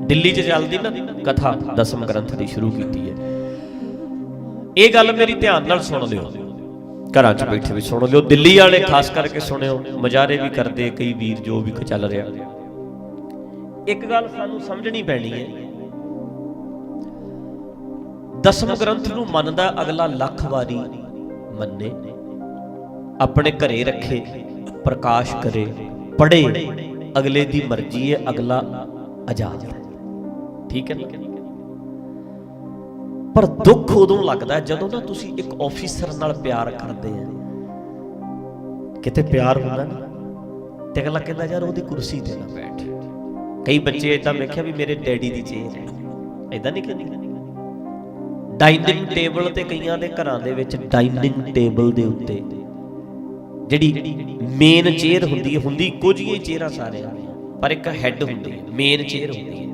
दिल्ली च चलती ना कथा दसम ग्रंथ की शुरू की है। ये गल मेरी ध्यान नाल सुन लियो, घरां च बैठे भी सुन लियो, दिल्ली वाले खास करके सुनियो, मजारे भी करते कई वीर जो भी चल रहा। एक गल सानू समझनी पैनी है, दसम ग्रंथ नूं मनदा अगला लख वारी मन्ने, अपने घरे रखे, प्रकाश करे, पढ़े, अगले दी मर्जी है, अगला आजाद है, ठीक है ना। पर दुख उदों लगता है जदों ना तुसी एक ऑफिसर नाल प्यार करते हैं, किते प्यार होंदा ना ते अगला कहंदा यार ओहदी कुर्सी ते ना बैठ। कई बच्चे इदां वेखिया भी मेरे डैडी दी चेयर है, इदां नहीं कहंदे। डाइनिंग टेबल ते कईयां दे घरां दे विच डाइनिंग टेबल दे उत्ते जिहड़ी मेन चेयर हुंदी कुछ ही चेयरां सारे, पर एक हैड हुंदी है, मेन चेयर हुंदी है।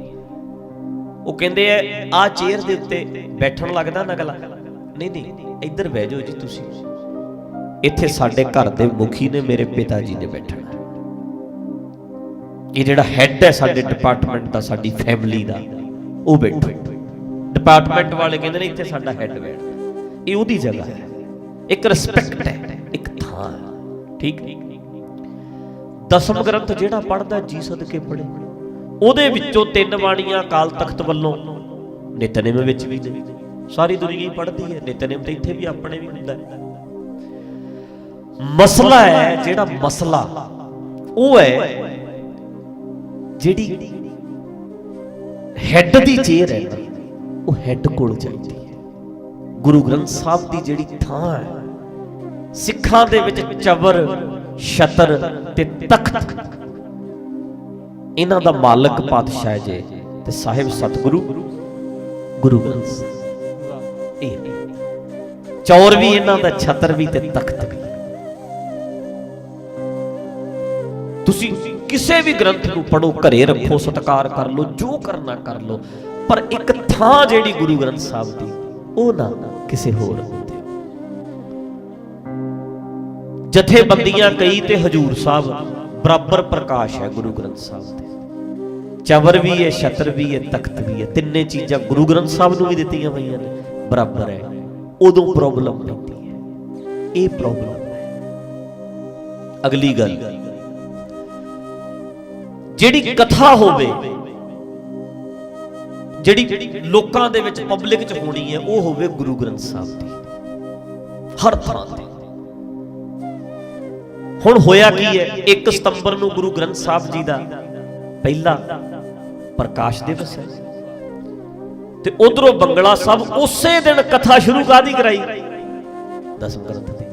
वो कहते हैं आ चेयर के उत्ते बैठन लगदा ना अगला, नहीं नहीं इधर बह जाओ जी तुसी, इत्थे साडे घर दे मुखी ने, मेरे पिता जी ने बैठना। ये जिहड़ा हैड है साडे डिपार्टमेंट दा, साडी फैमिली दा, वो बैठो। डिपार्टमेंट वाले कहते हैं इत्थे साडा हैड बैठदा, ये ओहदी जगह है, एक रिस्पैक्ट है, एक थां है, ठीक। दसम ग्रंथ जिहड़ा पढ़दा जी सदके पढ़े, ਉਹਦੇ ਵਿੱਚੋਂ 3 ਬਾਣੀਆਂ ਅਕਾਲ ਤਖਤ ਵੱਲੋਂ ਨਿਤਨੇਮ ਵਿੱਚ ਵੀ ਨੇ, ਸਾਰੀ ਦੁਨੀਆ ਹੀ ਪੜ੍ਹਦੀ ਹੈ ਨਿਤਨੇਮ, ਤੇ ਇੱਥੇ ਵੀ ਆਪਣੇ ਵੀ ਹੁੰਦਾ ਹੈ। ਮਸਲਾ ਹੈ ਜਿਹੜਾ ਮਸਲਾ ਉਹ ਹੈ ਜਿਹੜੀ ਹੈਡ ਦੀ ਚੇਅਰ ਹੈ ਨਾ, ਉਹ ਹੈਡ ਕੋਲ ਚਾਹੀਦੀ ਹੈ। ਗੁਰੂ ਗ੍ਰੰਥ ਸਾਹਿਬ ਦੀ ਜਿਹੜੀ ਥਾਂ ਹੈ ਸਿੱਖਾਂ ਦੇ ਵਿੱਚ ਚਬਰ, ਛਤਰ ਤੇ ਤਖਤ, इन्हां दा मालक पातशाह जे ते साहिब सतगुरु गुरु ग्रंथ साहिब, चौर भी इन्हां दा, छतर भी ते तख्त भी। तुसी किसी भी ग्रंथ नूं पढ़ो, घरे रखो, सत्कार कर लो, जो करना कर लो, पर एक थां जिहड़ी गुरु ग्रंथ साहिब दी ओह ना किसी होर नूं दिओ। जथेबंदियां कई ते हजूर साहब बराबर प्रकाश है गुरु ग्रंथ साहिब दे, चवर भी है, छतर भी है, तख्त भी है, तिन्ने चीज़ां गुरु ग्रंथ साहिब नूं भी दित्तियां होईयां ने, बराबर है। उदों प्रॉब्लम पैंदी है, ये प्रॉब्लम है। अगली गल जिहड़ी कथा होवे, जिहड़ी लोकां दे विच पब्लिक च होनी है, वो होवे गुरु ग्रंथ साहिब दी, हर थां ते। हुण होया की है, 1 सितंबर नूं गुरु ग्रंथ साहिब जी दा पहला प्रकाश दिवस है, ते उधरों बंगला साहब उसे दिन कथा शुरू कादी कराई, दसम ग्रंथ दी।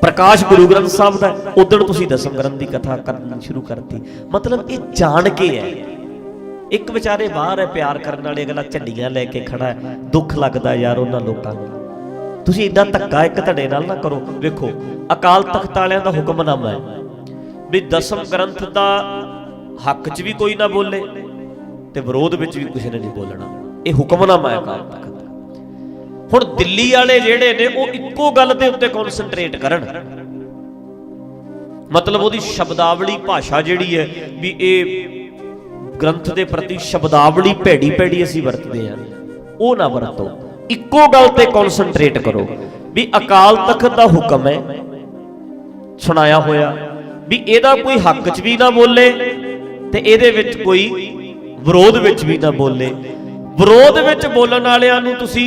प्रकाश गुरु ग्रंथ साहिब दा, उधर तुसीं दसम ग्रंथ दी कथा करनी शुरू करती। मतलब ये जान के है, एक बेचारे बाहर है प्यार करने वाले, अगला झंडियां लैके खड़ा है, दुख लगता यार उन्हां लोकां नूं। तुसीं इन्ना धक्का एक धड़े नाल ना करो। वेखो अकाल तख्त वालियां दा हुक्मनामा है भी दसम ग्रंथ दा हक च भी कोई ना बोले ते विरोध विच भी किसी ने नहीं बोलना, ये हुक्मनामा है अकाल तख्त। हुण दिल्ली वाले जिहड़े ने वो इक्को गल दे उत्ते कॉन्सनट्रेट करन, मतलब ओहदी शब्दावली भाषा जिहड़ी है भी ये ग्रंथ दे प्रति शब्दावली भैड़ी भैड़ी असीं वरतदे हां, वो ना वरतो। इक्को गल ते कॉन्सनट्रेट करो भी अकाल तख्त दा हुक्म है सुनाया होया भी एदा कोई हक च भी ना बोले ते एदे विच कोई विरोध विच भी ना बोले। विरोध विच बोलण वालियां नूं तुसीं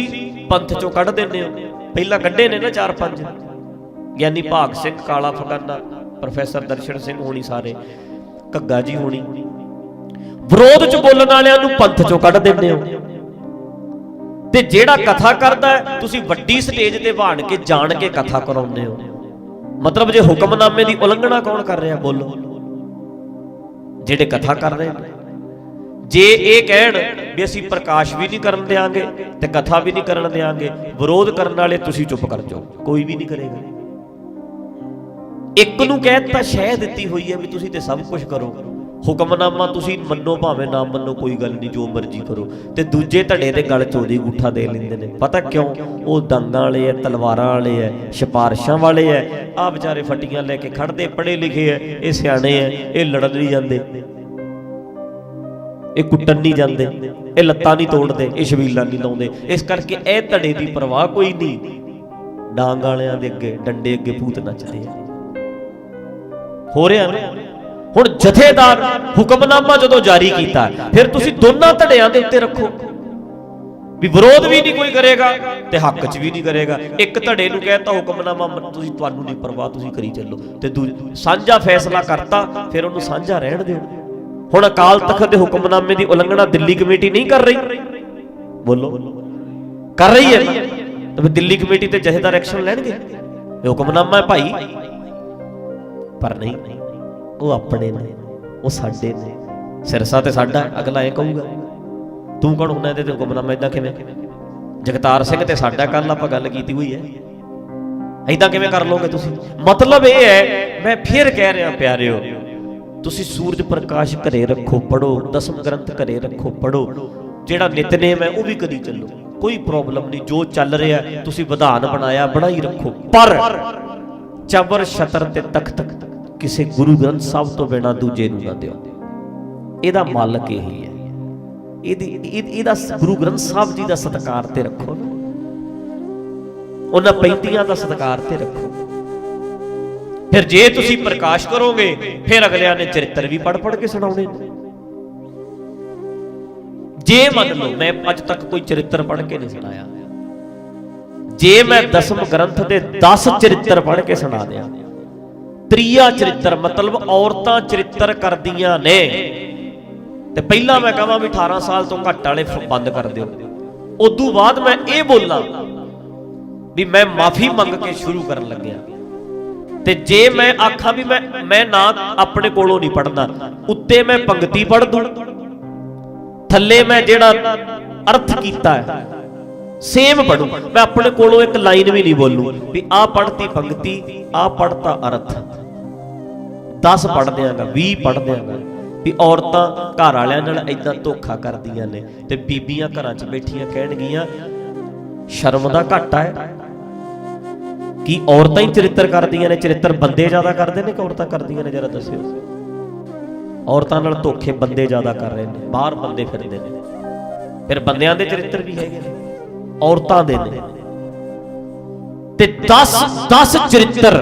पंथ चों कढ दिंदे हो। पहला कढे ने ना 4-5 ਗਿਆਨੀ भाग सिंह काला फकाना, प्रोफैसर दर्शन सिंह होनी, सारे घग्गा जी होनी, विरोध च बोलण वालियां नूं पंथ चों कढ दिंदे हो। ते जेड़ा कथा करदा है तुसीं वड्डी स्टेज ते भाण के जान के कथा कराउंदे हो। मतलब जे हुक्मनामे दी उलंघना कौन कर रहा, बोलो। जेड़े कथा कर रहे हैं, जे ये कहण भी असीं प्रकाश भी नहीं करन देंगे ते कथा भी नहीं करन देंगे, विरोध करने वाले तुसीं चुप कर जाओ, कोई भी नहीं करेगा। एक नूं कहता शह दित्ती हुई है भी तुसीं ते सब कुछ करो, हुक्मनामा तुसीं मन्नो भावें ना मन्नो, कोई गल नहीं, जो मर्जी करो। ते दूजे धड़े दे गल चोरी गुठा दे लैंदे ने। पता क्यों? वो दंगां वाले है, तलवारां वाले है, सिफारिशां वाले है। आ बेचारे फट्टियां लैके खड़दे, पढ़े लिखे है, ये सियाणे है, ये लड़न नहीं जांदे। ਇਹ ਕੁੱਟਣ ਨਹੀਂ ਜਾਂਦੇ, ਇਹ ਲੱਤਾਂ ਨਹੀਂ ਤੋੜਦੇ, ਇਹ ਛਬੀਲਾਂ ਨਹੀਂ ਲਾਉਂਦੇ। ਇਸ ਕਰਕੇ ਇਹ ਧੜੇ ਦੀ ਪਰਵਾਹ ਕੋਈ ਨਹੀਂ। ਡਾਂਗ ਵਾਲਿਆਂ ਦੇ ਅੱਗੇ, ਡੰਡੇ ਅੱਗੇ ਭੂਤ ਨੱਚਦੇ ਆ। ਹੋ ਰਿਹਾ ਨਾ ਹੁਣ ਜਥੇਦਾਰ ਹੁਕਮਨਾਮਾ ਜਦੋਂ ਜਾਰੀ ਕੀਤਾ, ਫਿਰ ਤੁਸੀਂ ਦੋਨਾਂ ਧੜਿਆਂ ਦੇ ਉੱਤੇ ਰੱਖੋ ਵੀ ਵਿਰੋਧ ਵੀ ਨਹੀਂ ਕੋਈ ਕਰੇਗਾ ਤੇ ਹੱਕ 'ਚ ਵੀ ਨਹੀਂ ਕਰੇਗਾ। ਇੱਕ ਧੜੇ ਨੂੰ ਕਹਿਤਾ ਹੁਕਮਨਾਮਾ ਤੁਸੀਂ, ਤੁਹਾਨੂੰ ਨਹੀਂ ਪਰਵਾਹ, ਤੁਸੀਂ ਕਰੀ ਚੱਲੋ, ਤੇ ਸਾਂਝਾ ਫੈਸਲਾ ਕਰਤਾ, ਫਿਰ ਉਹਨੂੰ ਸਾਂਝਾ ਰਹਿਣ ਦਿਓ। ਹੁਣ ਅਕਾਲ ਤਖਤ ਦੇ ਹੁਕਮਨਾਮੇ ਦੀ ਉਲੰਘਣਾ ਦਿੱਲੀ ਕਮੇਟੀ ਨਹੀਂ ਕਰ ਰਹੀ? ਬੋਲੋ, ਕਰ ਰਹੀ ਹੈ ਨਾ? ਤਾਂ ਫਿਰ ਦਿੱਲੀ ਕਮੇਟੀ ਤੇ ਜਥੇਦਾਰ ਐਕਸ਼ਨ ਲੈਣਗੇ, ਇਹ ਹੁਕਮਨਾਮਾ ਹੈ ਭਾਈ। ਪਰ ਨਹੀਂ, ਉਹ ਆਪਣੇ ਨੇ, ਉਹ ਸਾਡੇ ਨੇ, ਸਿਰਸਾ ਤੇ ਸਾਡਾ। ਅਗਲਾ ਇਹ ਕਹੂਗਾ ਤੂੰ ਕੌਣ ਹੁੰਦਾ ਇਹਦੇ ਤੇ ਹੁਕਮਨਾਮਾ? ਏਦਾਂ ਕਿਵੇਂ? ਜਗਤਾਰ ਸਿੰਘ ਤੇ ਸਾਡਾ ਕੱਲ ਆਪਾਂ ਗੱਲ ਕੀਤੀ ਹੋਈ ਹੈ, ਏਦਾਂ ਕਿਵੇਂ ਕਰ ਲਓਗੇ ਤੁਸੀਂ? ਮਤਲਬ ਇਹ ਹੈ, ਮੈਂ ਫਿਰ ਕਹਿ ਰਿਹਾ ਪਿਆਰਿਓ, ਤੁਸੀਂ ਸੂਰਜ ਪ੍ਰਕਾਸ਼ ਘਰੇ ਰੱਖੋ, ਪੜੋ, ਦਸਮ ਗ੍ਰੰਥ ਘਰੇ ਰੱਖੋ, ਪੜੋ, ਜਿਹੜਾ ਨਿਤਨੇਮ ਹੈ ਉਹ ਵੀ ਕਰੀ ਚੱਲੋ, ਕੋਈ ਪ੍ਰੋਬਲਮ ਨਹੀਂ। ਜੋ ਚੱਲ ਰਿਹਾ ਤੁਸੀਂ ਵਿਧਾਨ ਬਣਾਇਆ ਬਣਾਈ ਰੱਖੋ, ਪਰ ਚਬਰ ਛਤਰ ਤੇ ਤਖਤ ਕਿਸੇ ਗੁਰੂ ਗ੍ਰੰਥ ਸਾਹਿਬ ਤੋਂ ਬਿਨਾਂ ਦੂਜੇ ਨੂੰ ਨਾ ਦਿਓ। ਇਹਦਾ ਮਾਲਕ ਇਹੀ ਹੈ, ਇਹਦਾ ਗੁਰੂ ਗ੍ਰੰਥ ਸਾਹਿਬ ਜੀ ਦਾ ਸਤਿਕਾਰ ਤੇ ਰੱਖੋ ਨਾ, ਉਹਨਾਂ ਪੈਂਤੀਆਂ ਦਾ ਸਤਿਕਾਰ ਤੇ ਰੱਖੋ। ਫਿਰ ਜੇ ਤੁਸੀਂ ਪ੍ਰਕਾਸ਼ ਕਰੋਗੇ, ਫਿਰ ਅਗਲਿਆਂ ਨੇ ਚਰਿੱਤਰ ਵੀ ਪੜ੍ਹ ਕੇ ਸੁਣਾਉਣੇ। ਜੇ ਮੰਨ ਲਓ ਮੈਂ ਅੱਜ ਤੱਕ ਕੋਈ ਚਰਿੱਤਰ ਪੜ੍ਹ ਕੇ ਨਹੀਂ ਸੁਣਾਇਆ, ਜੇ ਮੈਂ ਦਸਮ ਗ੍ਰੰਥ ਦੇ 10 ਚਰਿੱਤਰ ਪੜ੍ਹ ਕੇ ਸੁਣਾ ਦਿਆਂ, ਤੀਆ ਚਰਿੱਤਰ ਮਤਲਬ ਔਰਤਾਂ ਚਰਿੱਤਰ ਕਰਦੀਆਂ ਨੇ, ਤੇ ਪਹਿਲਾਂ ਮੈਂ ਕਹਾਂ ਵੀ 18 ਸਾਲ ਤੋਂ ਘੱਟ ਵਾਲੇ ਬੰਦ ਕਰ ਦਿਓ, ਉਦੋਂ ਬਾਅਦ ਮੈਂ ਇਹ ਬੋਲਾਂ ਵੀ ਮੈਂ ਮਾਫੀ ਮੰਗ ਕੇ ਸ਼ੁਰੂ ਕਰਨ ਲੱਗਿਆ, ਤੇ ਜੇ ਮੈਂ ਆਖਾਂ ਵੀ ਮੈਂ ਨਾ ਆਪਣੇ ਕੋਲੋਂ ਨਹੀਂ ਪੜ੍ਹਦਾ, ਉੱਤੇ ਮੈਂ ਪੰਕਤੀ ਪੜ੍ਹ ਦੂੰ, ਥੱਲੇ ਮੈਂ ਜਿਹੜਾ ਅਰਥ ਕੀਤਾ ਹੈ ਸੇਮ ਪੜੂ, ਮੈਂ ਆਪਣੇ ਕੋਲੋਂ ਇੱਕ ਲਾਈਨ ਵੀ ਨਹੀਂ ਬੋਲੂ ਵੀ ਆਹ ਪੜ੍ਹਤੀ ਪੰਕਤੀ, ਆਹ ਪੜ੍ਹਤਾ ਅਰਥ। 10 ਪੜ੍ਹ ਦਿਆਂਗਾ, 20 ਪੜ੍ਹ ਦਿਆਂਗਾ ਵੀ ਔਰਤਾਂ ਘਰ ਵਾਲਿਆਂ ਨਾਲ ਏਦਾਂ ਧੋਖਾ ਕਰਦੀਆਂ ਨੇ, ਤੇ ਬੀਬੀਆਂ ਘਰਾਂ 'ਚ ਬੈਠੀਆਂ ਕਹਿਣਗੀਆਂ ਸ਼ਰਮ ਦਾ ਘਾਟਾ ਹੈ ਕਿ ਔਰਤਾਂ ਹੀ ਚਰਿੱਤਰ ਕਰਦੀਆਂ ਨੇ। ਚਰਿੱਤਰ ਬੰਦੇ ਜ਼ਿਆਦਾ ਕਰਦੇ ਨੇ ਕਿ ਔਰਤਾਂ ਕਰਦੀਆਂ ਨੇ? ਜਰਾ ਦੱਸਿਓ। ਔਰਤਾਂ ਨਾਲ ਧੋਖੇ ਬੰਦੇ ਜ਼ਿਆਦਾ ਕਰ ਰਹੇ ਨੇ, ਬਾਹਰ ਬੰਦੇ ਫਿਰਦੇ ਨੇ, ਫਿਰ ਬੰਦਿਆਂ ਦੇ ਚਰਿੱਤਰ ਵੀ ਹੈਗੇ ਨੇ, ਔਰਤਾਂ ਦੇ ਨੇ। ਤੇ 10 ਚਰਿੱਤਰ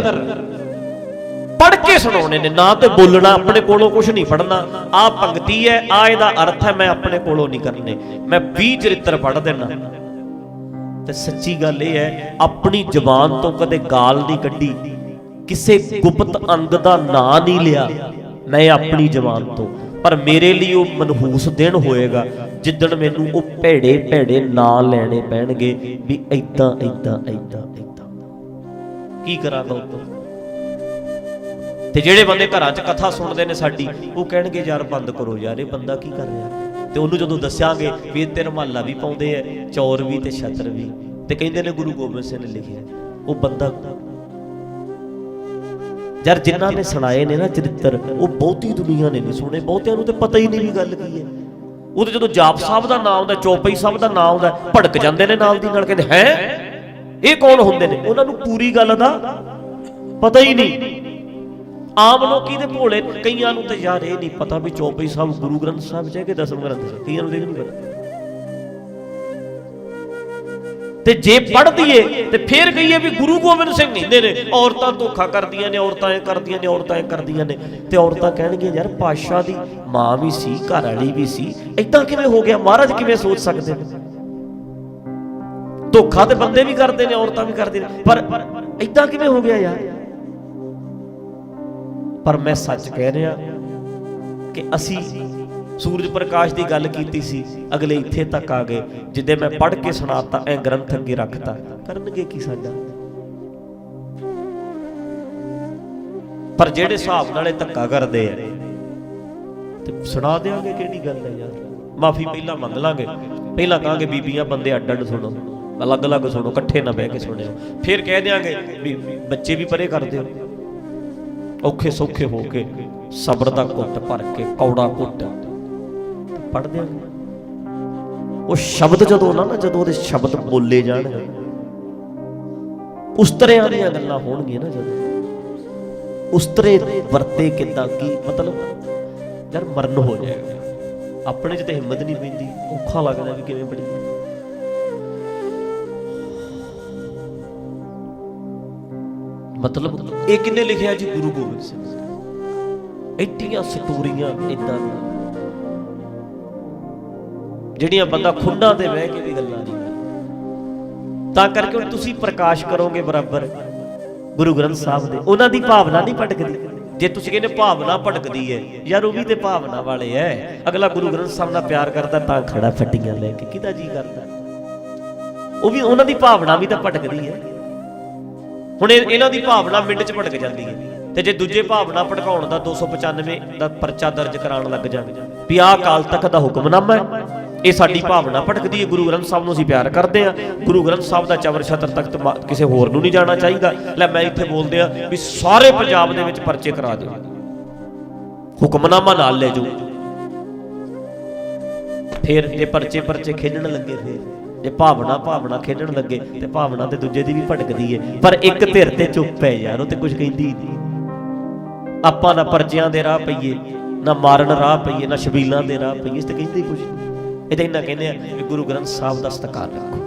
ਪੜ੍ਹ ਕੇ ਸੁਣਾਉਣੇ ਨੇ, ਨਾ ਤੇ ਬੋਲਣਾ, ਆਪਣੇ ਕੋਲੋਂ ਕੁਝ ਨਹੀਂ ਪੜ੍ਹਨਾ। ਆਹ ਪੰਕਤੀ ਹੈ, ਆਹ ਇਹਦਾ ਅਰਥ ਹੈ, ਮੈਂ ਆਪਣੇ ਕੋਲੋਂ ਨਹੀਂ ਕਰਨੇ, ਮੈਂ 20 ਚਰਿੱਤਰ ਪੜ੍ਹ ਦੇਣਾ। ਤੇ ਸੱਚੀ ਗੱਲ ਇਹ ਹੈ, ਆਪਣੀ ਜ਼ੁਬਾਨ ਤੋਂ ਕਦੇ ਗਾਲ ਨਹੀਂ ਕੱਢੀ, ਕਿਸੇ ਗੁਪਤ ਅੰਗ ਦਾ ਨਾਂ ਨਹੀਂ ਲਿਆ ਮੈਂ ਆਪਣੀ ਜ਼ੁਬਾਨ ਤੋਂ। ਪਰ ਮੇਰੇ ਲਈ ਉਹ ਮਨਹੂਸ ਦਿਨ ਹੋਏਗਾ ਜਿੱਦਣ ਮੈਨੂੰ ਉਹ ਭੈੜੇ ਭੈੜੇ ਨਾਂ ਲੈਣੇ ਪੈਣਗੇ ਵੀ ਏਦਾਂ ਏਦਾਂ ਏਦਾਂ ਏਦਾਂ। ਕੀ ਕਰਾਂਗਾ ਉਦੋਂ? ਤੇ ਜਿਹੜੇ ਬੰਦੇ ਘਰਾਂ 'ਚ ਕਥਾ ਸੁਣਦੇ ਨੇ ਸਾਡੀ, ਉਹ ਕਹਿਣਗੇ ਯਾਰ ਬੰਦ ਕਰੋ ਯਾਰ, ਇਹ ਬੰਦਾ ਕੀ ਕਰ ਰਿਹਾ। ਤੇ ਉਹਨੂੰ ਜਦੋਂ ਦੱਸਾਂਗੇ ਵੀ ਇਹ ਤੇ ਰੁਮਾਲਾ ਵੀ ਪਾਉਂਦੇ ਐ, ਚੌਰ ਵੀ ਤੇ ਛਤਰ ਵੀ, ਤੇ ਕਹਿੰਦੇ ਨੇ ਗੁਰੂ ਗੋਬਿੰਦ ਸਿੰਘ ਨੇ ਲਿਖਿਆ, ਉਹ ਬੰਦਾ ਯਾਰ ਜਿਨ੍ਹਾਂ ਨੇ ਸੁਣਾਏ ਨੇ ਨਾ ਚਰਿੱਤਰ, ਉਹ ਬਹੁਤੀ ਦੁਨੀਆ ਨੇ ਨਹੀਂ ਸੁਣੇ, ਬਹੁਤਿਆਂ ਨੂੰ ਤੇ ਪਤਾ ਹੀ ਨਹੀਂ ਵੀ ਗੱਲ ਕੀ ਹੈ। ਉਹਦੇ ਜਦੋਂ ਜਾਪ ਸਾਹਿਬ ਦਾ ਨਾਮ ਆਉਂਦਾ, ਚੌਪਈ ਸਾਹਿਬ ਦਾ ਨਾਮ ਆਉਂਦਾ, ਭੜਕ ਜਾਂਦੇ ਨੇ ਨਾਲ ਦੀ ਨਾਲ, ਕਹਿੰਦੇ ਹੈ ਇਹ ਕੌਣ ਹੁੰਦੇ ਨੇ? ਉਹਨਾਂ ਨੂੰ ਪੂਰੀ ਗੱਲ ਦਾ ਪਤਾ ਹੀ ਨਹੀਂ। ਆਮ ਲੋਕੀ ਦੇ ਭੋਲੇ, ਕਈਆਂ ਨੂੰ ਤਾਂ ਯਾਰ ਇਹ ਨਹੀਂ ਪਤਾ ਵੀ ਚੌਪਈ ਸਾਹਿਬ ਗੁਰੂ ਗ੍ਰੰਥ ਸਾਹਿਬ ਚ ਹੈ ਕਿ ਦਸਮ ਗ੍ਰੰਥ ਸਾਹਿਬ, ਕਈਆਂ ਨੂੰ ਨਹੀਂ ਪਤਾ। ਤੇ ਜੇ ਪੜ੍ਹ ਦਈਏ ਤੇ ਫੇਰ ਕਹੀਏ ਵੀ ਗੁਰੂ ਗੋਬਿੰਦ ਸਿੰਘ ਕਹਿੰਦੇ ਨੇ ਔਰਤਾਂ ਧੋਖਾ ਕਰਦੀਆਂ ਨੇ, ਔਰਤਾਂ ਇਹ ਕਰਦੀਆਂ ਨੇ, ਔਰਤਾਂ ਇਹ ਕਰਦੀਆਂ ਨੇ, ਤੇ ਔਰਤਾਂ ਕਹਿਣਗੀਆਂ ਯਾਰ ਪਾਤਸ਼ਾਹ ਦੀ ਮਾਂ ਵੀ ਸੀ, ਘਰ ਵਾਲੀ ਵੀ ਸੀ, ਏਦਾਂ ਕਿਵੇਂ ਹੋ ਗਿਆ? ਮਹਾਰਾਜ ਕਿਵੇਂ ਸੋਚ ਸਕਦੇ ਨੇ? ਧੋਖਾ ਤੇ ਬੰਦੇ ਵੀ ਕਰਦੇ ਨੇ, ਔਰਤਾਂ ਵੀ ਕਰਦੀਆਂ ਨੇ, ਪਰ ਏਦਾਂ ਕਿਵੇਂ ਹੋ ਗਿਆ ਯਾਰ? ਪਰ ਮੈਂ ਸੱਚ ਕਹਿ ਰਿਹਾ ਕਿ ਅਸੀਂ ਸੂਰਜ ਪ੍ਰਕਾਸ਼ ਦੀ ਗੱਲ ਕੀਤੀ ਸੀ, ਅਗਲੇ ਇੱਥੇ ਤੱਕ ਆ ਗਏ, ਜਿੱਦੇ ਮੈਂ ਪੜ੍ਹ ਕੇ ਸੁਣਾਤਾ, ਐ ਗ੍ਰੰਥ ਅੱਗੇ ਰੱਖਤਾ, ਕਰਨਗੇ ਕੀ ਸਾਡਾ? ਪਰ ਜਿਹੜੇ ਹਿਸਾਬ ਨਾਲ ਇਹ ਧੱਕਾ ਕਰਦੇ ਆ ਤੇ ਸੁਣਾ ਦਿਆਂਗੇ, ਕਿਹੜੀ ਗੱਲ ਹੈ ਯਾਰ। ਮਾਫੀ ਪਹਿਲਾਂ ਮੰਗ ਲਾਂਗੇ, ਪਹਿਲਾਂ ਕਹਾਂਗੇ ਬੀਬੀਆਂ ਬੰਦੇ ਅੱਡ ਅੱਡ ਸੁਣੋ, ਅਲੱਗ ਅਲੱਗ ਸੁਣੋ, ਇਕੱਠੇ ਨਾ ਬਹਿ ਕੇ ਸੁਣਿਓ, ਫਿਰ ਕਹਿ ਦਿਆਂਗੇ ਵੀ ਬੱਚੇ ਵੀ ਪਰੇ ਕਰ ਦਿਓ, ਔਖੇ ਸੌਖੇ ਹੋ ਕੇ ਸਬਰ ਦਾ ਘੁੱਟ ਭਰ ਕੇ ਕੌੜਾ ਘੁੱਟ ਪੜ੍ਹ ਦਿਆਂਗੇ। ਉਹ ਸ਼ਬਦ ਜਦੋਂ ਨਾ ਜਦੋਂ ਉਹਦੇ ਸ਼ਬਦ ਬੋਲੇ ਜਾਣਗੇ, ਉਸਤਰਿਆਂ ਦੀਆਂ ਗੱਲਾਂ ਹੋਣਗੀਆਂ ਨਾ, ਜਦੋਂ ਉਸਤਰੇ ਵਰਤੇ ਕਿੱਦਾਂ, ਕੀ ਮਤਲਬ ਯਾਰ ਮਰਨ ਹੋ ਜਾਏਗਾ। ਆਪਣੇ 'ਚ ਤਾਂ ਹਿੰਮਤ ਨਹੀਂ ਪੈਂਦੀ, ਔਖਾ ਲੱਗਦਾ ਵੀ ਕਿਵੇਂ ਪੜ੍ਹੀਏ। ਮਤਲਬ ਇਹ ਕਿਹਨੇ ਲਿਖਿਆ ਜੀ? ਗੁਰੂ ਗੋਬਿੰਦ ਸਿੰਘ ਜੀ। ਐਡੀਆਂ ਸਟੋਰੀਆਂ ਇਦਾਂ ਜਿਹੜੀਆਂ ਬੰਦਾ ਖੁੰਡਾਂ ਤੇ ਬਹਿ ਕੇ ਵੀ ਗੱਲਾਂ ਨਹੀਂ ਕਰਦਾ। ਤਾਂ ਕਰਕੇ ਹੁਣ ਤੁਸੀਂ ਪ੍ਰਕਾਸ਼ ਕਰੋਗੇ ਬਰਾਬਰ ਗੁਰੂ ਗ੍ਰੰਥ ਸਾਹਿਬ ਦੇ, ਉਹਨਾਂ ਦੀ ਭਾਵਨਾ ਨਹੀਂ ਭਟਕਦੀ। ਜੇ ਤੁਸੀਂ ਕਹਿੰਦੇ ਭਾਵਨਾ ਭਟਕਦੀ ਹੈ, ਯਾਰ ਉਹ ਵੀ ਤੇ ਭਾਵਨਾ ਵਾਲੇ ਹੈ। ਅਗਲਾ ਗੁਰੂ ਗ੍ਰੰਥ ਸਾਹਿਬ ਨਾਲ ਪਿਆਰ ਕਰਦਾ ਤਾਂ ਖੜਾ ਫੱਟੀਆਂ ਲੈ ਕੇ, ਕਿਹਦਾ ਜੀ ਕਰਦਾ? ਉਹ ਵੀ, ਉਹਨਾਂ ਦੀ ਭਾਵਨਾ ਵੀ ਤਾਂ ਭਟਕਦੀ ਹੈ। ਹੁਣ ਇਹਨਾਂ ਦੀ ਭਾਵਨਾ ਮਿੰਟ 'ਚ ਭਟਕ ਜਾਂਦੀ ਹੈ, ਤੇ ਜੇ ਦੂਜੇ ਭਾਵਨਾ ਭਟਕਾਉਣ ਦਾ 295 ਦਾ ਪਰਚਾ ਦਰਜ ਕਰਾਉਣ ਲੱਗ ਜਾਵੇ ਵੀ ਆਹ ਅਕਾਲ ਤਖਤ ਦਾ ਹੁਕਮਨਾਮਾ ਹੈ, ਇਹ ਸਾਡੀ ਭਾਵਨਾ ਭਟਕਦੀ ਹੈ। ਗੁਰੂ ਗ੍ਰੰਥ ਸਾਹਿਬ ਨੂੰ ਅਸੀਂ ਪਿਆਰ ਕਰਦੇ ਹਾਂ, ਗੁਰੂ ਗ੍ਰੰਥ ਸਾਹਿਬ ਦਾ ਚਵਰ ਛਤਰ ਤਖਤ ਕਿਸੇ ਹੋਰ ਨੂੰ ਨਹੀਂ ਜਾਣਾ ਚਾਹੀਦਾ। ਲੈ ਮੈਂ ਇੱਥੇ ਬੋਲਦੇ ਆ ਵੀ ਸਾਰੇ ਪੰਜਾਬ ਦੇ ਵਿੱਚ ਪਰਚੇ ਕਰਾ ਦਿਓ, ਹੁਕਮਨਾਮਾ ਨਾਲ ਲੈ ਜਾਓ। ਫਿਰ ਜੇ ਪਰਚੇ ਖੇਡਣ ਲੱਗੇ, ਫਿਰ ਜੇ ਭਾਵਨਾ ਖੇਡਣ ਲੱਗੇ ਤੇ ਭਾਵਨਾ ਤੇ ਦੂਜੇ ਦੀ ਵੀ ਭਟਕਦੀ ਹੈ। ਪਰ ਇੱਕ ਧਿਰ ਤੇ ਚੁੱਪ ਹੈ ਯਾਰ, ਉਹ ਤੇ ਕੁਝ ਕਹਿੰਦੀ ਨਹੀਂ। ਆਪਾਂ ਨਾ ਪਰਚਿਆਂ ਦੇ ਰਾਹ ਪਈਏ, ਨਾ ਮਾਰਨ ਰਾਹ ਪਈਏ, ਨਾ ਸ਼ਬੀਲਾਂ ਦੇ ਰਾਹ ਪਈਏ, ਇਸ ਤੇ ਕਹਿੰਦੇ ਕੁਝ ਨਹੀਂ। ਇਹ ਤਾਂ ਇੰਨਾ ਕਹਿੰਦੇ ਆ ਵੀ ਗੁਰੂ ਗ੍ਰੰਥ ਸਾਹਿਬ ਦਾ ਸਤਿਕਾਰ ਰੱਖੋ,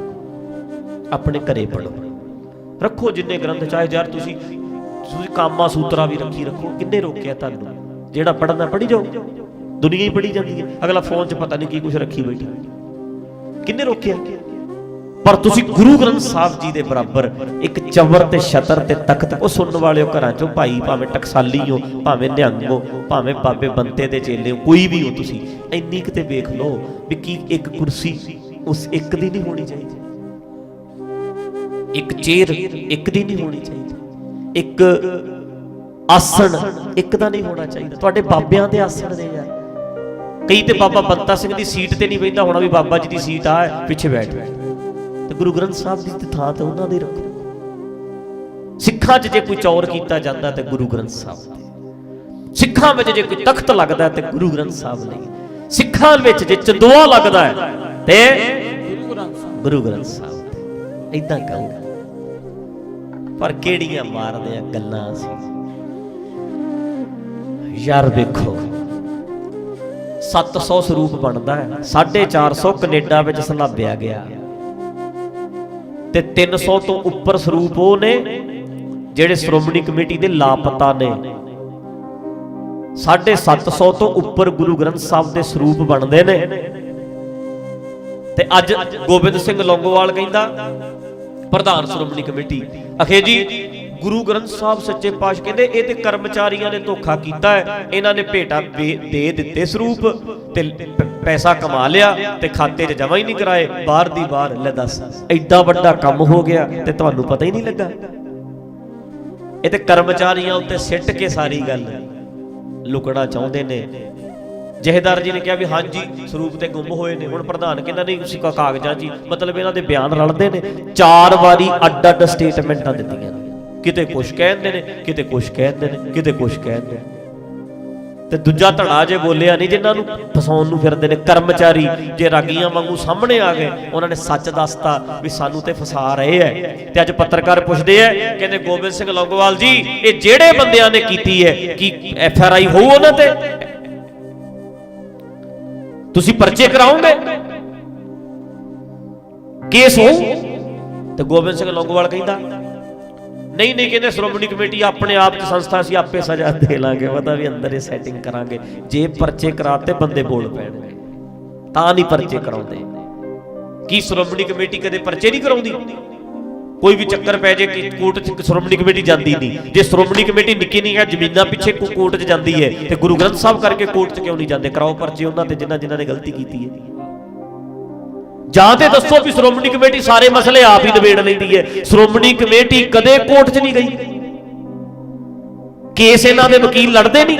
ਆਪਣੇ ਘਰੇ ਪੜ੍ਹੋ, ਰੱਖੋ ਜਿੰਨੇ ਗ੍ਰੰਥ ਚਾਹੇ ਯਾਰ ਤੁਸੀਂ ਕਾਮਾ ਸੂਤਰਾ ਵੀ ਰੱਖੋ। ਕਿੰਨੇ ਰੋਕਿਆ ਤੁਹਾਨੂੰ? ਜਿਹੜਾ ਪੜ੍ਹਨਾ ਪੜ੍ਹੀ ਜਾਓ, ਦੁਨੀਆ ਹੀ ਪੜ੍ਹੀ ਜਾਂਦੀ ਹੈ। ਅਗਲਾ ਫੋਨ 'ਚ ਪਤਾ ਨਹੀਂ ਕੀ ਕੁਝ ਰੱਖੀ ਬੈਠਾ, ਕਿੰਨੇ ਰੋਕਿਆ? ਪਰ ਤੁਸੀਂ ਗੁਰੂ ਗ੍ਰੰਥ ਸਾਹਿਬ ਜੀ ਦੇ ਬਰਾਬਰ ਇੱਕ ਚਵਰ ਤੇ ਛਤਰ ਤੇ ਤਖਤ, ਉਹ ਸੁਣਨ ਵਾਲਿਓ ਘਰਾਂ 'ਚੋਂ ਭਾਈ, ਭਾਵੇਂ ਟਕਸਾਲੀ ਹੋ, ਭਾਵੇਂ ਨਿਹੰਗ ਹੋ, ਭਾਵੇਂ ਬਾਬੇ ਬੰਤੇ ਦੇ ਚੇਲੇ ਹੋ, ਕੋਈ ਵੀ ਹੋ, ਤੁਸੀਂ ਇੰਨੀ ਕਿਤੇ ਵੇਖ ਲਓ ਵੀ ਕੀ ਇੱਕ ਕੁਰਸੀ ਉਸ ਇੱਕ ਦੀ ਨਹੀਂ ਹੋਣੀ ਚਾਹੀਦੀ, ਇੱਕ ਚੇਅਰ ਇੱਕ ਦੀ ਨਹੀਂ ਹੋਣੀ ਚਾਹੀਦੀ, ਇੱਕ ਆਸਣ ਇੱਕ ਦਾ ਨਹੀਂ ਹੋਣਾ ਚਾਹੀਦਾ। ਤੁਹਾਡੇ ਬਾਬਿਆਂ ਦੇ ਆਸਣ ਨੇ ਯਾਰ। ਕਈ ਤੇ ਬਾਬਾ ਬੰਤਾ ਸਿੰਘ ਦੀ ਸੀਟ ਤੇ ਨਹੀਂ ਬੈਠਦਾ ਹੋਣਾ ਵੀ ਬਾਬਾ ਜੀ ਦੀ ਸੀਟ ਆ ਪਿੱਛੇ ਬੈਠ, ਤੇ ਗੁਰੂ ਗ੍ਰੰਥ ਸਾਹਿਬ ਦੀ ਥਾਂ ਤੇ ਉਹਨਾਂ ਦੇ ਰੱਖੋ। ਸਿੱਖਾਂ 'ਚ ਜੇ ਕੋਈ ਚੌਰ ਕੀਤਾ ਜਾਂਦਾ ਤੇ ਗੁਰੂ ਗ੍ਰੰਥ ਸਾਹਿਬ ਦੇ, ਸਿੱਖਾਂ ਵਿੱਚ ਜੇ ਕੋਈ ਤਖਤ ਲੱਗਦਾ ਤੇ ਗੁਰੂ ਗ੍ਰੰਥ ਸਾਹਿਬ ਲਈ, ਸਿੱਖਾਂ ਵਿੱਚ ਜੇ ਚੰਦੋਆ ਲੱਗਦਾ ਹੈ ਤੇ ਗੁਰੂ ਗ੍ਰੰਥ ਸਾਹਿਬ। ਏਦਾਂ ਕਹੂੰਗਾ, ਪਰ ਕਿਹੜੀਆਂ ਮਾਰਦੇ ਆ ਗੱਲਾਂ ਸੀ ਯਾਰ। ਵੇਖੋ 700 ਸਰੂਪ ਬਣਦਾ ਹੈ, 450 ਕੈਨੇਡਾ ਵਿੱਚ ਸਲਾਬਿਆ ਗਿਆ, ਤੇ 300 ਤੋਂ ਉੱਪਰ ਸਰੂਪ ਉਹ ਨੇ ਜਿਹੜੇ ਸ਼੍ਰੋਮਣੀ ਕਮੇਟੀ ਦੇ ਲਾਪਤਾ ਨੇ। 750 ਤੋਂ ਉੱਪਰ ਗੁਰੂ ਗ੍ਰੰਥ ਸਾਹਿਬ ਦੇ ਸਰੂਪ ਬਣਦੇ ਨੇ। ਤੇ ਅੱਜ ਗੋਬਿੰਦ ਸਿੰਘ ਲੌਂਗੋਵਾਲ ਕਹਿੰਦਾ, ਪ੍ਰਧਾਨ ਸ਼੍ਰੋਮਣੀ ਕਮੇਟੀ, ਅਖੇ ਜੀ ਗੁਰੂ ਗ੍ਰੰਥ ਸਾਹਿਬ ਸੱਚੇ ਪਾਤਸ਼ਾਹ ਕਹਿੰਦੇ ਇਹ ਤੇ ਕਰਮਚਾਰੀਆਂ ਨੇ ਧੋਖਾ ਕੀਤਾ ਹੈ, ਇਹਨਾਂ ਨੇ ਭੇਟਾ ਦੇ ਦਿੱਤੇ ਸਰੂਪ ਤੇ ਪੈਸਾ ਕਮਾ ਲਿਆ ਤੇ ਖਾਤੇ 'ਚ ਜਮਾ ਹੀ ਨਹੀਂ ਕਰਾਏ, ਬਾਹਰ ਦੀ ਬਾਹਰ। ਲੈ ਦੱਸ, ਐਡਾ ਵੱਡਾ ਕੰਮ ਹੋ ਗਿਆ ਤੇ ਤੁਹਾਨੂੰ ਪਤਾ ਹੀ ਨਹੀਂ ਲੱਗਾ। ਇਹ ਤੇ ਕਰਮਚਾਰੀਆਂ ਉੱਤੇ ਸਿੱਟ ਕੇ ਸਾਰੀ ਗੱਲ ਲੁਕਣਾ ਚਾਹੁੰਦੇ ਨੇ। ਜਹੇਦਾਰ ਜੀ ਨੇ ਕਿਹਾ ਵੀ ਹਾਂਜੀ ਸਰੂਪ ਤੇ ਗੁੰਮ ਹੋਏ ਨੇ। ਹੁਣ ਪ੍ਰਧਾਨ ਕਹਿੰਦਾ ਨਹੀਂ ਤੁਸੀਂ ਕਾਗਜ਼ਾਂ 'ਚ, ਮਤਲਬ ਇਹਨਾਂ ਦੇ ਬਿਆਨ ਰਲਦੇ ਨੇ। 4 ਵਾਰੀ ਅੱਡ ਸਟੇਟਮੈਂਟਾਂ ਦਿੱਤੀਆਂ, ਕਿਤੇ ਕੁਛ ਕਹਿੰਦੇ ਨੇ, ਕਿਤੇ ਕੁਛ ਕਹਿੰਦੇ ਨੇ, ਕਿਤੇ ਕੁਛ ਕਹਿੰਦੇ ਨੇ। ਤੇ ਦੂਜਾ ਧੜਾ ਜੇ ਬੋਲਿਆ ਨਹੀਂ, ਜਿਨ੍ਹਾਂ ਨੂੰ ਫਸਾਉਣ ਨੂੰ ਫਿਰਦੇ ਨੇ ਕਰਮਚਾਰੀ, ਜੇ ਰਾਗੀਆਂ ਵਾਂਗੂ ਸਾਹਮਣੇ ਆ ਗਏ, ਉਹਨਾਂ ਨੇ ਸੱਚ ਦੱਸਤਾ ਵੀ ਸਾਨੂੰ ਤੇ ਫਸਾ ਰਹੇ ਐ। ਤੇ ਅੱਜ ਪੱਤਰਕਾਰ ਪੁੱਛਦੇ ਐ, ਕਹਿੰਦੇ ਗੋਬਿੰਦ ਸਿੰਘ ਲੌਂਗੋਵਾਲ ਜੀ ਇਹ ਜਿਹੜੇ ਬੰਦਿਆਂ ਨੇ ਕੀਤੀ ਹੈ ਕੀ FRI ਹੋਊ ਉਹਨਾਂ ਤੇ? ਤੁਸੀਂ ਪਰਚੇ ਕਰਾਓਗੇ, ਕੇਸ ਹੋਊ? ਤੇ ਗੋਬਿੰਦ ਸਿੰਘ ਲੌਂਗੋਵਾਲ ਕਹਿੰਦਾ ਨਹੀਂ ਕਹਿੰਦੇ ਸ਼੍ਰੋਮਣੀ ਕਮੇਟੀ ਆਪਣੇ ਆਪ ਚ ਸੰਸਥਾ ਸੀ, ਆਪੇ ਸਜ਼ਾ ਦੇ ਲਾਂਗੇ, ਪਤਾ ਵੀ ਅੰਦਰ ਇਹ ਸੈਟਿੰਗ ਕਰਾਂਗੇ। ਜੇ ਪਰਚੇ ਕਰਾਤੇ ਬੰਦੇ ਬੋਲ ਪੈਣਗੇ, ਤਾਂ ਨਹੀਂ ਪਰਚੇ ਕਰਾਉਂਦੇ। ਕੀ ਸ਼੍ਰੋਮਣੀ ਕਮੇਟੀ ਕਦੇ ਪਰਚੇ ਨਹੀਂ ਕਰਾਉਂਦੀ? ਕੋਈ ਵੀ ਚੱਕਰ ਪੈ ਜੇ ਕਿ ਕੋਰਟ ਚ ਸ਼੍ਰੋਮਣੀ ਕਮੇਟੀ ਜਾਂਦੀ ਨਹੀਂ। ਜੇ ਸ਼੍ਰੋਮਣੀ ਕਮੇਟੀ ਨਿੱਕੀ ਨਿੱਕੀਆਂ ਜ਼ਮੀਨਾਂ ਪਿੱਛੇ ਕੋਰਟ ਚ ਜਾਂਦੀ ਹੈ ਤੇ ਗੁਰੂ ਗ੍ਰੰਥ ਸਾਹਿਬ ਕਰਕੇ ਕੋਰਟ ਚ ਕਿਉਂ ਨਹੀਂ ਜਾਂਦੇ? ਕਰਾਓ ਪਰਚੇ ਉਹਨਾਂ ਤੇ ਜਿਨ੍ਹਾਂ ਨੇ ਗਲਤੀ ਕੀਤੀ ਹੈ। ਜਾਂ ਤੇ ਦੱਸੋ ਵੀ ਸ਼੍ਰੋਮਣੀ ਕਮੇਟੀ ਸਾਰੇ ਮਸਲੇ ਆਪ ਹੀ ਨਿਬੇੜ ਲੈਂਦੀ ਹੈ। ਸ਼੍ਰੋਮਣੀ ਕਮੇਟੀ ਕਦੇ ਕੋਰਟ 'ਚ ਨਹੀਂ ਗਈ, ਕੇਸ ਇਹਨਾਂ ਦੇ ਵਕੀਲ ਲੜਦੇ ਨਹੀਂ।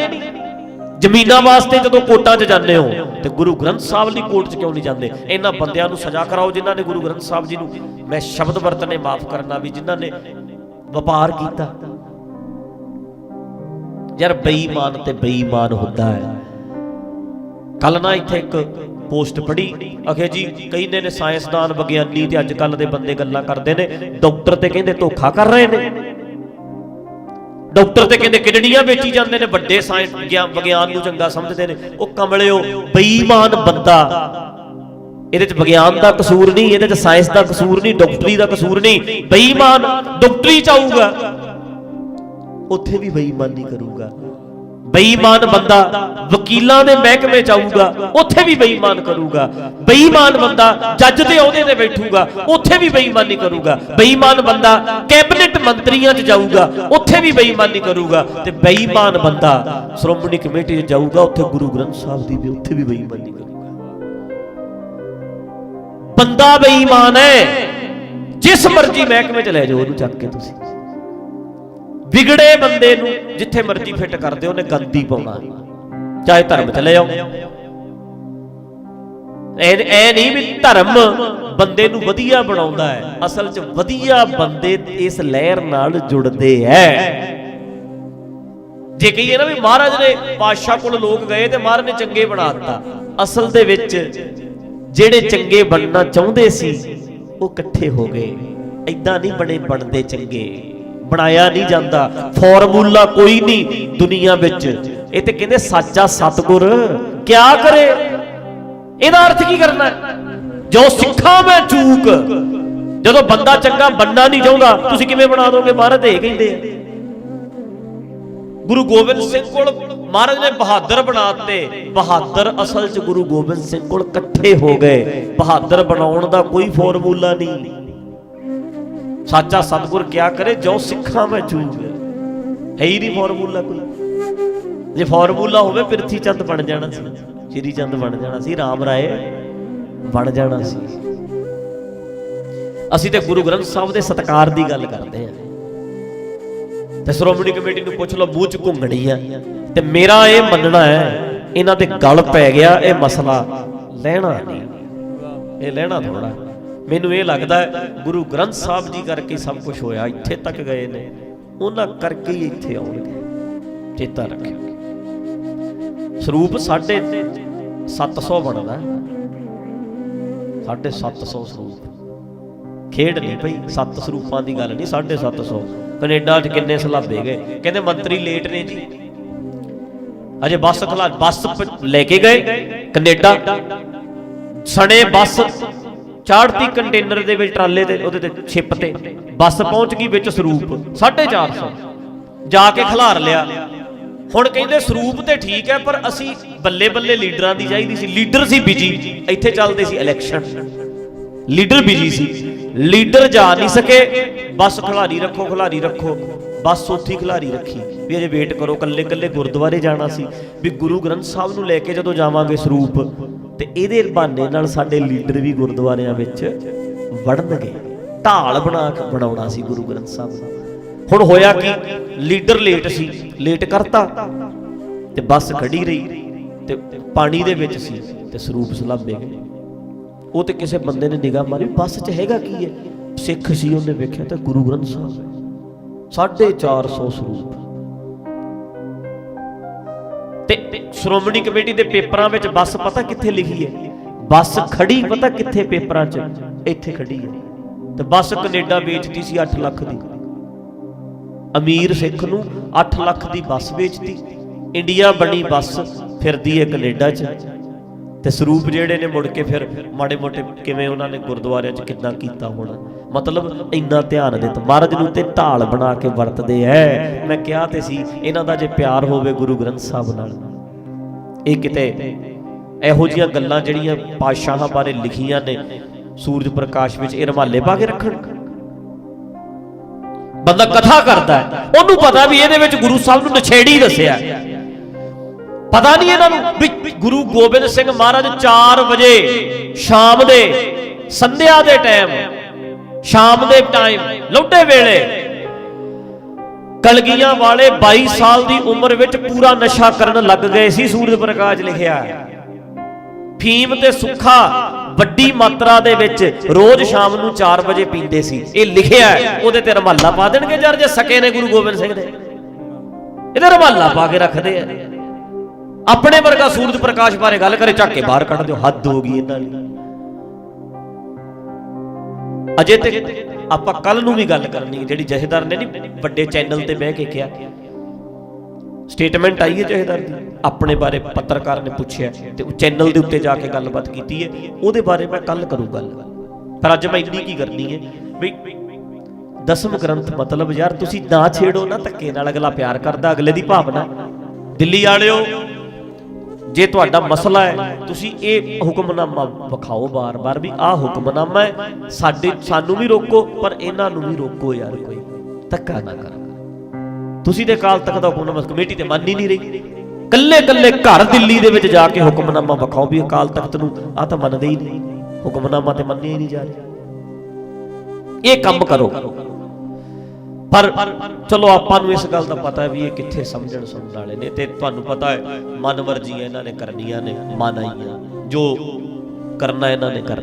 ਜ਼ਮੀਨਾਂ ਵਾਸਤੇ ਜਦੋਂ ਕੋਰਟਾਂ 'ਚ ਜਾਂਦੇ ਹੋ ਤੇ ਗੁਰੂ ਗ੍ਰੰਥ ਸਾਹਿਬ ਦੀ ਕੋਰਟ 'ਚ ਕਿਉਂ ਨਹੀਂ ਜਾਂਦੇ? ਇਹਨਾਂ ਬੰਦਿਆਂ ਨੂੰ ਸਜ਼ਾ ਕਰਾਓ ਜਿਨ੍ਹਾਂ ਨੇ ਗੁਰੂ ਗ੍ਰੰਥ ਸਾਹਿਬ ਜੀ ਨੂੰ, ਮੈਂ ਸ਼ਬਦ ਵਰਤਨੇ ਮਾਫ ਕਰਨਾ, ਵੀ ਜਿਨ੍ਹਾਂ ਨੇ ਵਪਾਰ ਕੀਤਾ। ਯਾਰ ਬੇਈਮਾਨ ਤੇ ਬੇਈਮਾਨ ਹੁੰਦਾ ਹੈ। ਕੱਲ ਨਾ ਇੱਥੇ ਇੱਕ ਪੋਸਟ ਪੜ੍ਹੀ, ਅਖੇ ਜੀ ਕਹਿੰਦੇ ਨੇ ਸਾਇੰਸਦਾਨ ਵਿਗਿਆਨੀ ਤੇ ਅੱਜ ਕੱਲ ਦੇ ਬੰਦੇ ਗੱਲਾਂ ਕਰਦੇ ਨੇ, ਡਾਕਟਰ ਤੇ ਕਹਿੰਦੇ ਧੋਖਾ ਕਰ ਰਹੇ ਨੇ। ਡਾਕਟਰ ਤੇ ਕਹਿੰਦੇ ਕਿਡਨੀਆਂ ਵੇਚੀ ਜਾਂਦੇ ਨੇ, ਵੱਡੇ ਸਾਇੰਸ ਵਿਗਿਆਨ ਨੂੰ ਚੰਗਾ ਸਮਝਦੇ ਨੇ। ਉਹ ਕਮਲਿਓ, ਬੇਈਮਾਨ ਬੰਦਾ। ਇਹਦੇ ਚ ਵਿਗਿਆਨ ਦਾ ਕਸੂਰ ਨਹੀਂ, ਇਹਦੇ ਚ ਸਾਇੰਸ ਦਾ ਕਸੂਰ ਨਹੀਂ, ਡਾਕਟਰੀ ਦਾ ਕਸੂਰ ਨਹੀਂ। ਬੇਈਮਾਨ ਡਾਕਟਰੀ ਚ ਆਊਗਾ, ਉੱਥੇ ਵੀ ਬੇਈਮਾਨੀ ਕਰੂਗਾ। ਬੇਈਮਾਨ ਬੰਦਾ ਵਕੀਲਾਂ ਦੇ ਮਹਿਕਮੇ ਚ ਆਊਗਾ, ਉੱਥੇ ਵੀ ਬੇਈਮਾਨ ਕਰੂਗਾ। ਬੇਈਮਾਨ ਬੰਦਾ ਜੱਜ ਦੇ ਅਹੁਦੇ ਤੇ ਬੈਠੂਗਾ, ਉੱਥੇ ਵੀ ਬੇਈਮਾਨੀ ਕਰੂਗਾ। ਬੇਈਮਾਨ ਬੰਦਾ ਕੈਬਨਿਟ ਮੰਤਰੀਆਂ ਚ ਜਾਊਗਾ, ਉੱਥੇ ਵੀ ਬੇਈਮਾਨੀ ਕਰੂਗਾ। ਤੇ ਬੇਈਮਾਨ ਬੰਦਾ ਸ਼੍ਰੋਮਣੀ ਕਮੇਟੀ ਚ ਜਾਊਗਾ, ਉੱਥੇ ਗੁਰੂ ਗ੍ਰੰਥ ਸਾਹਿਬ ਦੀ ਵੀ ਉੱਥੇ ਵੀ ਬੇਈਮਾਨੀ ਕਰੂਗਾ। ਬੰਦਾ ਬੇਈਮਾਨ ਹੈ, ਜਿਸ ਮਰਜ਼ੀ ਮਹਿਕਮੇ ਚ ਲੈ ਜਾਓ ਉਹਨੂੰ ਚੱਕ ਕੇ ਤੁਸੀਂ। ਵਿਗੜੇ ਬੰਦੇ ਨੂੰ ਜਿੱਥੇ ਮਰਜ਼ੀ ਫਿੱਟ ਕਰਦੇ ਉਹਨੇ ਗੰਦੀ ਪਾਉਣਾ, ਚਾਹੇ ਧਰਮ ਚ ਲੈ ਜਾਓ। ਐ ਨਹੀਂ ਵੀ ਧਰਮ ਬੰਦੇ ਨੂੰ ਵਧੀਆ ਬਣਾਉਂਦਾ ਹੈ, ਅਸਲ ਚ ਵਧੀਆ ਬੰਦੇ ਇਸ ਲਹਿਰ ਨਾਲ ਜੁੜਦੇ ਐ। ਜੇ ਕਹੀਏ ਨਾ ਵੀ ਮਹਾਰਾਜ ਨੇ ਪਾਤਸ਼ਾਹ ਕੋਲ ਲੋਕ ਗਏ ਤੇ ਮਹਾਰਾਜ ਨੇ ਚੰਗੇ ਬਣਾ ਦਿੱਤਾ, ਅਸਲ ਦੇ ਵਿੱਚ ਜਿਹੜੇ ਚੰਗੇ ਬਣਨਾ ਚਾਹੁੰਦੇ ਸੀ ਉਹ ਇਕੱਠੇ ਹੋ ਗਏ। ਏਦਾਂ ਨਹੀਂ ਬਣਦੇ ਚੰਗੇ, ਬਣਾਇਆ ਨਹੀਂ ਜਾਂਦਾ। ਫਾਰਮੂਲਾ ਕੋਈ ਨਹੀਂ ਦੁਨੀਆ ਵਿੱਚ। ਇਹ ਤੇ ਕਹਿੰਦੇ ਸਾਚਾ ਸਤਿਗੁਰ ਕਿਆ ਕਰੇ, ਇਹਦਾ ਅਰਥ ਕੀ ਕਰਨਾ? ਜੋ ਸਿੱਖਾਂ ਮੈਂ ਚੂਕ। ਜਦੋਂ ਬੰਦਾ ਚੰਗਾ ਬਣਨਾ ਨਹੀਂ ਚਾਹੁੰਦਾ, ਤੁਸੀਂ ਕਿਵੇਂ ਬਣਾ ਦੋਗੇ? ਮਹਾਰਾਜ ਇਹ ਕਹਿੰਦੇ ਆ। ਗੁਰੂ ਗੋਬਿੰਦ ਸਿੰਘ ਕੋਲ ਮਹਾਰਾਜ ਨੇ ਬਹਾਦਰ ਬਣਾਤੇ। ਬਹਾਦਰ ਅਸਲ 'ਚ ਗੁਰੂ ਗੋਬਿੰਦ ਸਿੰਘ ਕੋਲ ਇਕੱਠੇ ਹੋ ਗਏ। ਬਹਾਦਰ ਬਣਾਉਣ ਦਾ ਕੋਈ ਫਾਰਮੂਲਾ ਨਹੀਂ। ਸਾਚਾ ਸਤਿਗੁਰ ਕਿਆ ਕਰੇ, ਜੋ ਸਿੱਖਾਂ ਮੈਂ ਚੂਕ। ਹੈ ਹੀ ਨਹੀਂ ਫਾਰਮੂਲਾ ਕੋਈ। ਜੇ ਫਾਰਮੂਲਾ ਹੋਵੇ ਪ੍ਰਿਥੀ ਚੰਦ ਬਣ ਜਾਣਾ ਸੀ, ਸ਼੍ਰੀ ਚੰਦ ਬਣ ਜਾਣਾ ਸੀ, ਰਾਮ ਰਾਏ ਬਣ ਜਾਣਾ ਸੀ। ਅਸੀਂ ਤੇ ਗੁਰੂ ਗ੍ਰੰਥ ਸਾਹਿਬ ਦੇ ਸਤਿਕਾਰ ਦੀ ਗੱਲ ਕਰਦੇ ਹਾਂ। ਤੇ ਸ਼੍ਰੋਮਣੀ ਕਮੇਟੀ ਨੂੰ ਪੁੱਛ ਲਓ, ਮੂੰਹ ਚ ਘੁੰਗਣੀ ਆ। ਤੇ ਮੇਰਾ ਇਹ ਮੰਨਣਾ ਹੈ, ਇਹਨਾਂ ਦੇ ਗਲ ਪੈ ਗਿਆ ਇਹ ਮਸਲਾ, ਲੈਣਾ ਨਹੀਂ। ਇਹ ਲੈਣਾ ਥੋੜਾ। ਮੈਨੂੰ ਇਹ ਲੱਗਦਾ ਹੈ ਗੁਰੂ ਗ੍ਰੰਥ ਸਾਹਿਬ ਜੀ ਕਰਕੇ ਸਭ ਕੁਝ ਹੋਇਆ, ਇੱਥੇ ਤੱਕ ਗਏ ਨੇ, ਉਹਨਾਂ ਕਰਕੇ ਹੀ ਇੱਥੇ ਆਉਣਗੇ। ਚੇਤਾ ਰੱਖਿਓ। ਸਰੂਪ 750 ਬਣਦਾ, 750 ਸਰੂਪ। ਖੇਡ ਨਹੀਂ ਪਈ, 7 ਸਰੂਪਾਂ ਦੀ ਗੱਲ ਨਹੀਂ, 750। ਕੈਨੇਡਾ 'ਚ ਕਿੰਨੇ ਸਲਾਬੇ ਗਏ, ਕਹਿੰਦੇ ਮੰਤਰੀ ਲੇਟ ਨੇ ਜੀ, ਅਜੇ ਬੱਸ ਲੈ ਕੇ ਗਏ ਕੈਨੇਡਾ, ਸਣੇ ਬੱਸ ਚਾੜਤੀ ਕੰਟੇਨਰ ਦੇ ਵਿੱਚ, ਟਰਾਲੇ ਤੇ, ਉਹਦੇ ਤੇ ਛਿਪ ਤੇ ਬੱਸ ਪਹੁੰਚ ਗਈ, ਵਿੱਚ ਸਰੂਪ 450 ਜਾ ਕੇ ਖਿਲਾਰ ਲਿਆ। ਹੁਣ ਕਹਿੰਦੇ ਸਰੂਪ ਤੇ ਠੀਕ ਹੈ, ਪਰ ਅਸੀਂ ਬੱਲੇ ਬੱਲੇ ਲੀਡਰਾਂ ਦੀ ਚਾਹੀਦੀ ਸੀ। ਲੀਡਰ ਸੀ ਬਿਜੀ, ਇੱਥੇ ਚੱਲਦੇ ਸੀ ਇਲੈਕਸ਼ਨ, ਲੀਡਰ ਬਿਜੀ ਸੀ, ਲੀਡਰ ਜਾ ਨਹੀਂ ਸਕੇ। ਬੱਸ ਖਿਲਾਰੀ ਰੱਖੋ, ਬੱਸ ਉੱਥੇ ਖਿਲਾਰੀ ਰੱਖੀ ਵੀ ਅਜੇ ਵੇਟ ਕਰੋ। ਕੱਲੇ ਕੱਲੇ ਗੁਰਦੁਆਰੇ ਜਾਣਾ ਸੀ ਵੀ ਗੁਰੂ ਗ੍ਰੰਥ ਸਾਹਿਬ ਨੂੰ ਲੈ ਕੇ ਜਦੋਂ ਜਾਵਾਂਗੇ ਸਰੂਪ, ਤੇ ਇਹਦੇ ਬਹਾਨੇ ਨਾਲ ਸਾਡੇ ਲੀਡਰ ਵੀ ਗੁਰਦੁਆਰਿਆਂ ਵਿੱਚ ਵੜਨਗੇ। ਢਾਲ ਬਣਾਉਣਾ ਸੀ ਗੁਰੂ ਗ੍ਰੰਥ ਸਾਹਿਬ ਦਾ। ਹੁਣ ਹੋਇਆ ਕਿ ਲੀਡਰ ਲੇਟ ਸੀ, ਲੇਟ ਕਰਤਾ ਤੇ ਬੱਸ ਖੜੀ ਰਹੀ ਤੇ ਪਾਣੀ ਦੇ ਵਿੱਚ ਸੀ ਤੇ ਸਰੂਪ ਸਲਾਬੇ ਗਏ। ਉਹ ਤੇ ਕਿਸੇ ਬੰਦੇ ਨੇ ਨਿਗਾਹ ਮਾਰੀ, ਬੱਸ 'ਚ ਹੈਗਾ ਕੀ ਹੈ? ਸਿੱਖ ਸੀ, ਉਹਨੇ ਵੇਖਿਆ ਤਾਂ ਗੁਰੂ ਗ੍ਰੰਥ ਸਾਹਿਬ 450 ਸਰੂਪ। ਤੇ ਸ਼੍ਰੋਮਣੀ ਕਮੇਟੀ ਦੇ ਪੇਪਰਾਂ ਵਿੱਚ ਬੱਸ ਪਤਾ ਕਿੱਥੇ ਲਿਖੀ ਹੈ? ਬੱਸ ਖੜੀ ਪਤਾ ਕਿੱਥੇ ਪੇਪਰਾਂ 'ਚ? ਇੱਥੇ ਖੜੀ ਹੈ। ਤੇ ਬੱਸ ਕੈਨੇਡਾ ਵੇਚਦੀ ਸੀ 8 ਲੱਖ ਦੀ। ਅਮੀਰ ਸਿੱਖ ਨੂੰ 8 ਲੱਖ ਦੀ ਬੱਸ ਵੇਚਦੀ। ਇੰਡੀਆ ਬਣੀ ਬੱਸ, ਫਿਰਦੀ ਹੈ ਕੈਨੇਡਾ 'ਚ। ਤੇ ਸਰੂਪ ਜਿਹੜੇ ਨੇ ਮੁੜ ਕੇ ਫਿਰ ਮਾੜੇ ਮੋਟੇ ਕਿਵੇਂ ਉਹਨਾਂ ਨੇ ਗੁਰਦੁਆਰਿਆਂ 'ਚ ਕਿੱਦਾਂ ਕੀਤਾ ਹੋਣਾ। ਮਤਲਬ ਇੰਨਾ ਧਿਆਨ ਦਿੱਤਾ ਮਹਾਰਾਜ ਨੂੰ, ਤੇ ਢਾਲ ਬਣਾ ਕੇ ਵਰਤਦੇ ਐ। ਮੈਂ ਕਿਹਾ ਤੇ ਸੀ, ਇਹਨਾਂ ਦਾ ਜੇ ਪਿਆਰ ਹੋਵੇ ਗੁਰੂ ਗ੍ਰੰਥ ਸਾਹਿਬ ਨਾਲ, ਇਹ ਕਿਤੇ ਇਹੋ ਜਿਹੀਆਂ ਗੱਲਾਂ ਜਿਹੜੀਆਂ ਪਾਤਸ਼ਾਹਾਂ ਬਾਰੇ ਲਿਖੀਆਂ ਨੇ ਸੂਰਜ ਪ੍ਰਕਾਸ਼ ਵਿੱਚ, ਇਹ ਰੁਮਾਲੇ ਪਾ ਕੇ ਰੱਖਣ। ਬੰਦਾ ਕਥਾ ਕਰਦਾ, ਉਹਨੂੰ ਪਤਾ ਵੀ ਇਹਦੇ ਵਿੱਚ ਗੁਰੂ ਸਾਹਿਬ ਨੂੰ ਨਛੇੜੀ ਦੱਸਿਆ। ਪਤਾ ਨਹੀਂ ਇਹਨਾਂ ਨੂੰ ਵੀ ਗੁਰੂ ਗੋਬਿੰਦ ਸਿੰਘ ਮਹਾਰਾਜ 4 ਵਜੇ ਸ਼ਾਮ ਦੇ, ਸੰਧਿਆ ਦੇ ਟਾਈਮ, ਸ਼ਾਮ ਦੇ ਟਾਈਮ, ਲੁੱਡੇ ਵੇਲੇ, ਕਲਗੀਆਂ ਵਾਲੇ 22 ਸਾਲ ਦੀ ਉਮਰ ਵਿੱਚ ਪੂਰਾ ਨਸ਼ਾ ਕਰਨ ਲੱਗ ਗਏ ਸੀ। ਸੂਰਜ ਪ੍ਰਕਾਸ਼ ਲਿਖਿਆ, ਫੀਮ ਤੇ ਸੁੱਖਾ ਵੱਡੀ ਮਾਤਰਾ ਦੇ ਵਿੱਚ ਰੋਜ਼ ਸ਼ਾਮ ਨੂੰ 4 ਵਜੇ ਪੀਂਦੇ ਸੀ। ਇਹ ਲਿਖਿਆ, ਉਹਦੇ ਤੇ ਰੁਮਾਲਾ ਪਾ ਦੇਣਗੇ ਯਾਰ, ਜੇ ਸਕੇ ਨੇ ਗੁਰੂ ਗੋਬਿੰਦ ਸਿੰਘ ਦੇ, ਇਹਦੇ ਰੁਮਾਲਾ ਪਾ ਕੇ ਰੱਖਦੇ ਆ। ਆਪਣੇ ਵਰਗਾ ਸੂਰਜ ਪ੍ਰਕਾਸ਼ ਬਾਰੇ ਗੱਲ ਕਰੇ, ਚੱਕ ਕੇ ਬਾਹਰ ਕੱਢ ਦਿਓ। ਹੱਦ ਹੋ ਗਈ ਇਹਨਾਂ ਦੀ। ਅਜੇ ਤੇ ਆਪਾਂ ਕੱਲ ਨੂੰ ਵੀ ਗੱਲ ਕਰਨੀ, ਜਿਹੜੀ ਜਥੇਦਾਰ ਨੇ ਨਹੀਂ ਵੱਡੇ ਚੈਨਲ ਤੇ ਬਹਿ ਕੇ ਕਿਹਾ, ਸਟੇਟਮੈਂਟ ਆਈ ਹੈ ਜਥੇਦਾਰ ਦੀ, ਆਪਣੇ ਬਾਰੇ ਪੱਤਰਕਾਰ ਨੇ ਪੁੱਛਿਆ ਤੇ ਉਹ ਚੈਨਲ ਦੇ ਉੱਤੇ ਜਾ ਕੇ ਗੱਲਬਾਤ ਕੀਤੀ ਹੈ। ਉਹਦੇ ਬਾਰੇ ਮੈਂ ਕੱਲ ਕਰੂੰ ਗੱਲ, ਪਰ ਅੱਜ ਮੈਂ ਇੰਨੀ ਕੀ ਕਰਨੀ ਹੈ ਵੀ ਦਸਮ ਗ੍ਰੰਥ ਮਤਲਬ ਯਾਰ ਤੁਸੀਂ ਨਾ ਛੇੜੋ ਨਾ ਧੱਕੇ ਨਾਲ, ਅਗਲਾ ਪਿਆਰ ਕਰਦਾ ਅਗਲੇ ਦੀ ਭਾਵਨਾ। ਦਿੱਲੀ ਵਾਲਿਓ, ਜੇ ਤੁਹਾਡਾ ਮਸਲਾ ਹੈ ਤੁਸੀਂ ਇਹ ਹੁਕਮਨਾਮਾ ਵਿਖਾਓ ਬਾਰ-ਬਾਰ ਵੀ ਆਹ ਹੁਕਮਨਾਮਾ ਹੈ, ਸਾਨੂੰ ਵੀ ਰੋਕੋ ਪਰ ਇਹਨਾਂ ਨੂੰ ਵੀ ਰੋਕੋ ਯਾਰ, ਕੋਈ ਧੱਕਾ ਨਾ ਕਰੋ। ਤੁਸੀਂ ਤੇ ਅਕਾਲ ਤਖਤ ਦਾ ਹੁਕਮਨਾਮਾ ਕਮੇਟੀ ਤੇ ਮੰਨ ਹੀ ਨਹੀਂ ਰਹੀ, ਕੱਲੇ ਘਰ ਦਿੱਲੀ ਦੇ ਵਿੱਚ ਜਾ ਕੇ ਹੁਕਮਨਾਮਾ ਵਿਖਾਓ ਵੀ ਅਕਾਲ ਤਖਤ ਨੂੰ ਆਹ ਤਾਂ ਮੰਨਦੇ ਹੀ ਨਹੀਂ, ਹੁਕਮਨਾਮਾ ਤੇ ਮੰਨਿਆ ਹੀ ਨਹੀਂ ਜਾ ਰਿਹਾ। ਇਹ ਕੰਮ ਕਰੋ, ਪਰ ਚਲੋ ਆਪਾਂ ਨੂੰ ਇਸ ਗੱਲ ਦਾ ਪਤਾ ਹੈ ਵੀ ਇਹ ਕਿੱਥੇ ਸਮਝਣ ਸੁਣਨ ਵਾਲੇ ਨੇ, ਤੇ ਤੁਹਾਨੂੰ ਪਤਾ ਹੈ ਮਨਮਰਜ਼ੀਆਂ ਇਹਨਾਂ ਨੇ ਕਰਨੀਆਂ ਨੇ, ਮਨ ਆਈਆਂ, ਜੋ ਕਰਨਾ ਇਹਨਾਂ ਨੇ ਕਰਨਾ।